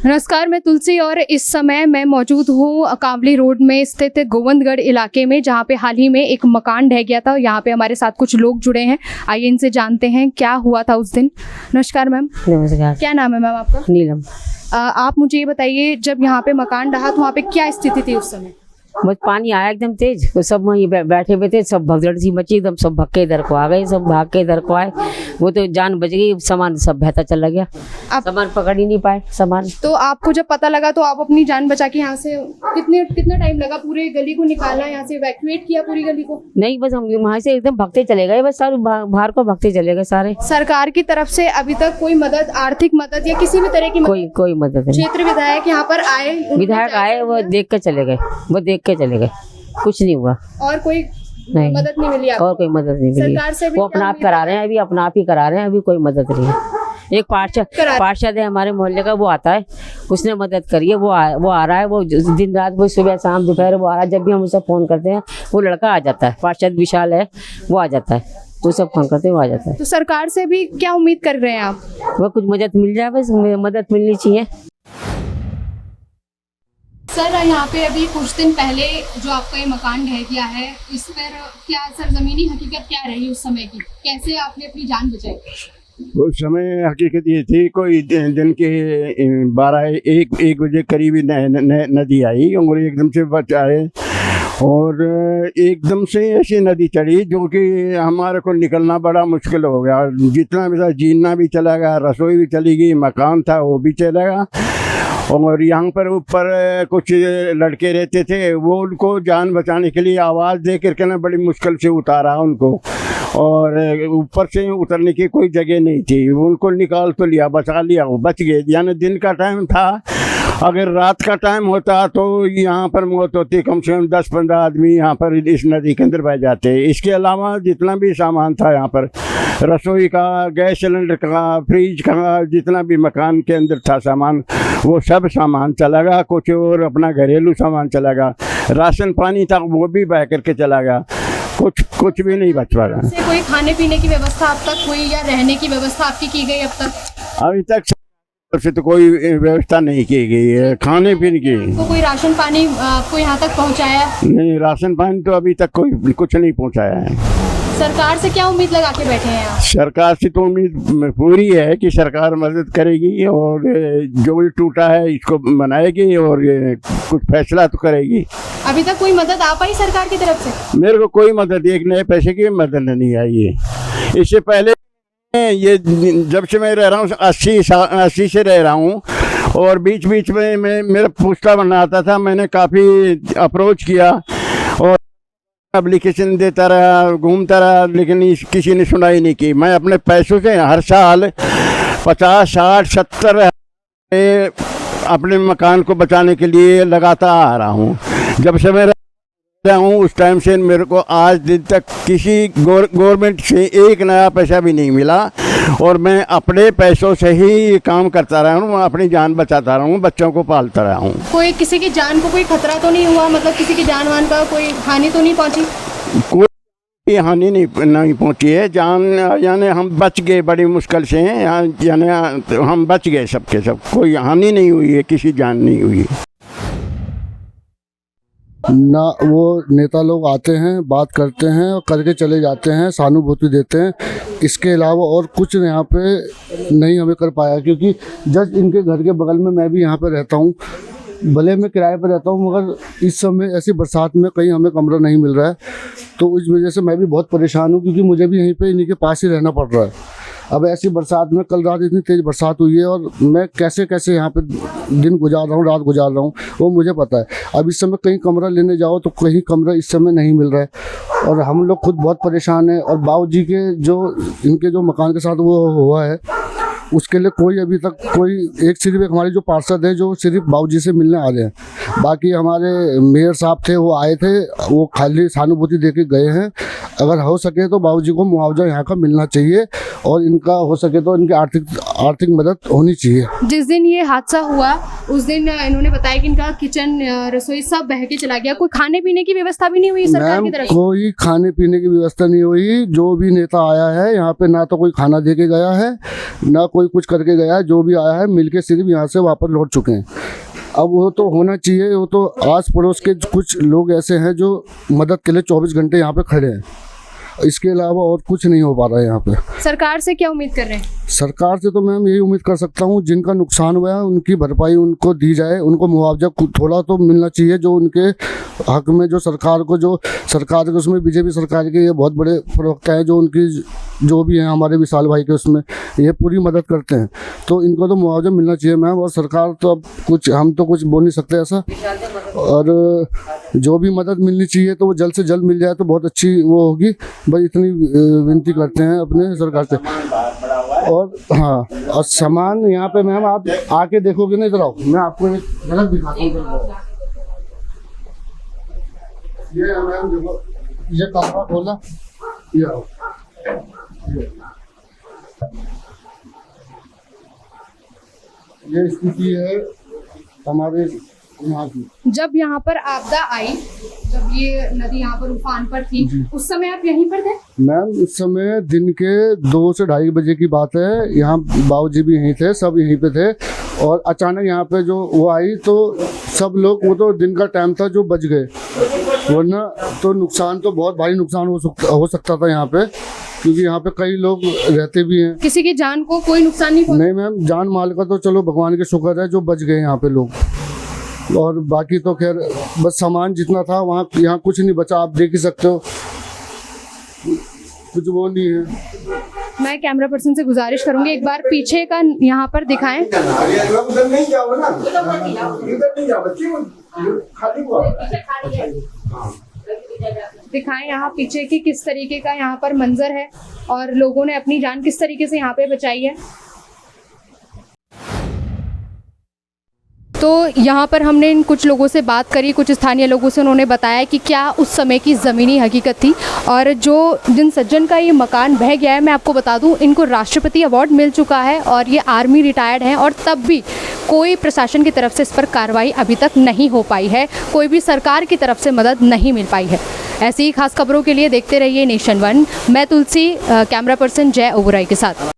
नमस्कार, मैं तुलसी और इस समय मैं मौजूद हूँ कांवली रोड में स्थित गोविंदगढ़ इलाके में, जहाँ पे हाल ही में एक मकान ढह गया था। यहाँ पे हमारे साथ कुछ लोग जुड़े हैं, आइए इनसे जानते हैं क्या हुआ था उस दिन। नमस्कार मैम। नमस्कार। क्या नाम है मैम आपका? नीलम। आप मुझे ये बताइए, जब यहाँ पे मकान ढहा तो वहाँ पे क्या स्थिति थी उस समय? बस पानी आया एकदम तेज, तो सब वहीं बैठे हुए थे, सब भगदड़ सी मची एकदम, सब भाग के इधर को आ गए, सब भाग के इधर को आए। वो तो जान बच गई, सामान सब बहता चला गया, सामान पकड़ ही नहीं पाए सामान। तो आपको जब पता लगा तो आप अपनी जान बचा के यहाँ से कितना टाइम लगा? पूरे गली को निकाला, यहाँ से इवैक्यूएट किया पूरी गली को? नहीं, बस हम वहाँ से एकदम भागते चले गए, बस सारे बाहर को भागते चले गए सारे। सरकार की तरफ से अभी तक कोई मदद, आर्थिक मदद या किसी भी तरह की कोई मदद नहीं। क्षेत्र विधायक यहाँ पर आए? विधायक आए, वो देख के चले गए, कुछ नहीं हुआ। और कोई नहीं मदद नहीं मिली आपको? और कोई मदद नहीं मिली। सरकार से भी वो अपना आप करा रहे हैं, अभी अपना आप ही करा रहे हैं, अभी कोई मदद नहीं है। एक पार्षद है हमारे मोहल्ले का, वो आता है, उसने मदद करी है, वो आ रहा है, वो दिन रात, वो सुबह शाम दोपहर वो आ रहा है। जब भी हम उसे फोन करते हैं वो लड़का आ जाता है, पार्षद विशाल है, वो आ जाता है, तो सब फोन करते हैं वो आ जाता है। तो सरकार से भी क्या उम्मीद कर रहे हैं आप? वो कुछ मदद मिल जाए, बस मदद मिलनी चाहिए। सर, यहाँ पे अभी कुछ दिन पहले जो आपका ये मकान ढह गया है, इस पर क्या सरजमीनी हकीकत क्या रही उस समय की? कैसे आपने अपनी जान बचाई? उस समय हकीकत ये थी, कोई दिन के 12-1 बजे करीब नदी आई और एकदम से बचाए, और एकदम से ऐसी नदी चढ़ी जो कि हमारे को निकलना बड़ा मुश्किल हो गया। जितना भी था, जीना भी चला गया, रसोई भी चली गई, मकान था वो भी चला गया। और यहाँ पर ऊपर कुछ लड़के रहते थे, वो उनको जान बचाने के लिए आवाज़ दे करके ना बड़ी मुश्किल से उतारा उनको, और ऊपर से उतरने की कोई जगह नहीं थी, उनको निकाल तो लिया, बचा लिया, वो बच गए। यानी दिन का टाइम था, अगर रात का टाइम होता तो यहाँ पर मौत होती, कम से कम 10-15 आदमी यहाँ पर इस नदी के अंदर बह जाते। इसके अलावा जितना भी सामान था यहाँ पर, रसोई का, गैस सिलेंडर का, फ्रिज का, जितना भी मकान के अंदर था सामान, वो सब सामान चला गया। कुछ और अपना घरेलू सामान चला गया, राशन पानी था वो भी बह करके चला गया, कुछ भी नहीं बच पाया। कोई खाने पीने की व्यवस्था अब तक हुई या रहने की व्यवस्था आपकी की गई अब तक? अभी तक से तो कोई व्यवस्था नहीं की गई है खाने पीने की। तो कोई राशन पानी आपको यहाँ तक पहुँचाया? नहीं, राशन पानी तो अभी तक कोई कुछ नहीं पहुँचाया है। सरकार से क्या उम्मीद लगा के बैठे हैं आप? सरकार से तो उम्मीद पूरी है कि सरकार मदद करेगी, और जो भी टूटा है इसको बनाएगी, और कुछ फैसला तो करेगी। अभी तक कोई मदद आ पाई सरकार की तरफ से? मेरे को कोई मदद, एक नए पैसे की मदद नहीं आई है। इससे पहले ये जब से मैं रह रहा हूँ, 80 से रह रहा हूँ, और बीच बीच में मेरा पुश्ता बनना आता था, मैंने काफ़ी अप्रोच किया और एप्लीकेशन देता रहा, घूमता रहा, लेकिन किसी ने सुनाई नहीं की। मैं अपने पैसों से हर साल 50, 60, 70 अपने मकान को बचाने के लिए लगाता आ रहा हूँ। जब से मैं हूँ उस टाइम से मेरे को आज दिन तक किसी गवर्नमेंट से एक नया पैसा भी नहीं मिला, और मैं अपने पैसों से ही काम करता रहा हूँ, अपनी जान बचाता रहा हूँ, बच्चों को पालता रहा हूँ। कोई किसी की जान को कोई खतरा तो नहीं हुआ? मतलब किसी की जान वान का कोई हानि तो नहीं पहुँची? कोई हानि नहीं पहुँची है। जान यानी हम बच गए बड़ी मुश्किल से, यानी हम बच गए सबके सब, कोई हानि नहीं हुई है, किसी जान नहीं हुई है। ना वो नेता लोग आते हैं, बात करते हैं और करके चले जाते हैं, सहानुभूति देते हैं। इसके अलावा और कुछ यहाँ पे नहीं हमें कर पाया, क्योंकि जस्ट इनके घर के बगल में मैं भी यहाँ पे रहता हूँ। भले मैं किराए पर रहता हूँ, मगर इस समय ऐसी बरसात में कहीं हमें कमरा नहीं मिल रहा है, तो इस वजह से मैं भी बहुत परेशान हूँ, क्योंकि मुझे भी यहीं पे इन्हीं के पास ही रहना पड़ रहा है। अब ऐसी बरसात में, कल रात इतनी तेज़ बरसात हुई है, और मैं कैसे कैसे यहाँ पे दिन गुजार रहा हूँ, रात गुजार रहा हूँ, वो मुझे पता है। अब इस समय कहीं कमरा लेने जाओ तो कहीं कमरा इस समय नहीं मिल रहा है, और हम लोग खुद बहुत परेशान हैं। और बाबूजी के जो इनके जो मकान के साथ वो हुआ है, उसके लिए कोई अभी तक सिर्फ एक हमारे जो पार्षद है जो सिर्फ बाबूजी से मिलने आ रहे हैं। बाकी हमारे मेयर साहब थे, वो आए थे, वो खाली सहानुभूति दे के गए हैं। अगर हो सके तो बाबूजी को मुआवजा यहाँ का मिलना चाहिए, और इनका हो सके तो इनकी आर्थिक मदद होनी चाहिए। जिस दिन ये हादसा हुआ उस दिन इन्होंने बताया कि इनका किचन रसोई सब बह के चला गया। कोई खाने पीने की व्यवस्था भी नहीं हुई सरकार की मैम तरफ से? कोई खाने पीने की व्यवस्था नहीं हुई। जो भी नेता आया है यहाँ पे ना तो कोई खाना दे के गया है ना कोई कुछ करके गया है। जो भी आया है मिलके सिर्फ यहाँ से वापस लौट चुके हैं। अब वो तो होना चाहिए, वो तो आस पड़ोस के कुछ लोग ऐसे हैं जो मदद के लिए 24 घंटे यहाँ पे खड़े हैं। इसके अलावा और कुछ नहीं हो पा रहा है यहाँ पे। सरकार से क्या उम्मीद कर रहे हैं? सरकार से तो मैम यही उम्मीद कर सकता हूँ जिनका नुकसान हुआ है उनकी भरपाई उनको दी जाए, उनको मुआवजा थोड़ा तो मिलना चाहिए जो उनके हक में। जो सरकार के उसमें बीजेपी सरकार के ये बहुत बड़े प्रवक्ता हैं जो उनकी जो भी हैं हमारे विशाल भाई के उसमें ये पूरी मदद करते हैं, तो इनको तो मुआवजा मिलना चाहिए मैम। और सरकार तो अब हम तो कुछ बोल नहीं सकते ऐसा, और जो भी मदद मिलनी चाहिए तो वो जल्द से जल्द मिल जाए तो बहुत अच्छी वो होगी। बस इतनी विनती करते हैं अपने सरकार से। और हाँ, और सामान यहाँ पे मैम आप आके देखोगे ना, इधर आओ मैं आपको एक झलक दिखाता हूँ। ये मैम देखो, ये कमरा खोला, ये आओ, ये स्थिति है हमारे यहाँ की। जब यहाँ पर आपदा आई, जब ये नदी यहाँ पर उफान पर थी, उस समय आप यहीं पर थे? मैम उस समय दिन के 2 से 2:30 बजे की बात है। यहाँ बाबूजी भी यहीं थे, सब यहीं पे थे। और अचानक यहाँ पे जो वो आई तो सब लोग, वो तो दिन का टाइम था जो बच गए, वरना तो नुकसान तो बहुत भारी नुकसान हो सकता था यहाँ पे, क्योंकि यहाँ पे कई लोग रहते भी हैं। किसी की जान को कोई नुकसान नहीं पहुंचा? नहीं मैम, जान माल का तो चलो भगवान के शुक्र है जो बच गए यहाँ पे लोग, और बाकी तो खैर बस सामान जितना था वहाँ यहाँ कुछ नहीं बचा। आप देख ही सकते हो, कुछ वो नहीं है। मैं कैमरा पर्सन से गुजारिश करूंगी एक बार पीछे का यहाँ पर दिखाएं। दिखाएं यहाँ पीछे की किस तरीके का यहाँ पर मंजर है और लोगों ने अपनी जान किस तरीके से यहाँ पे बचाई है। तो यहाँ पर हमने इन कुछ लोगों से बात करी, कुछ स्थानीय लोगों से। उन्होंने बताया कि क्या उस समय की ज़मीनी हकीकत थी। और जिन सज्जन का ये मकान बह गया है, मैं आपको बता दूँ इनको राष्ट्रपति अवार्ड मिल चुका है और ये आर्मी रिटायर्ड हैं, और तब भी कोई प्रशासन की तरफ से इस पर कार्रवाई अभी तक नहीं हो पाई है, कोई भी सरकार की तरफ से मदद नहीं मिल पाई है। ऐसी ही खास खबरों के लिए देखते रहिए नेशन 1। मैं तुलसी, कैमरा पर्सन जय ओबराई के साथ।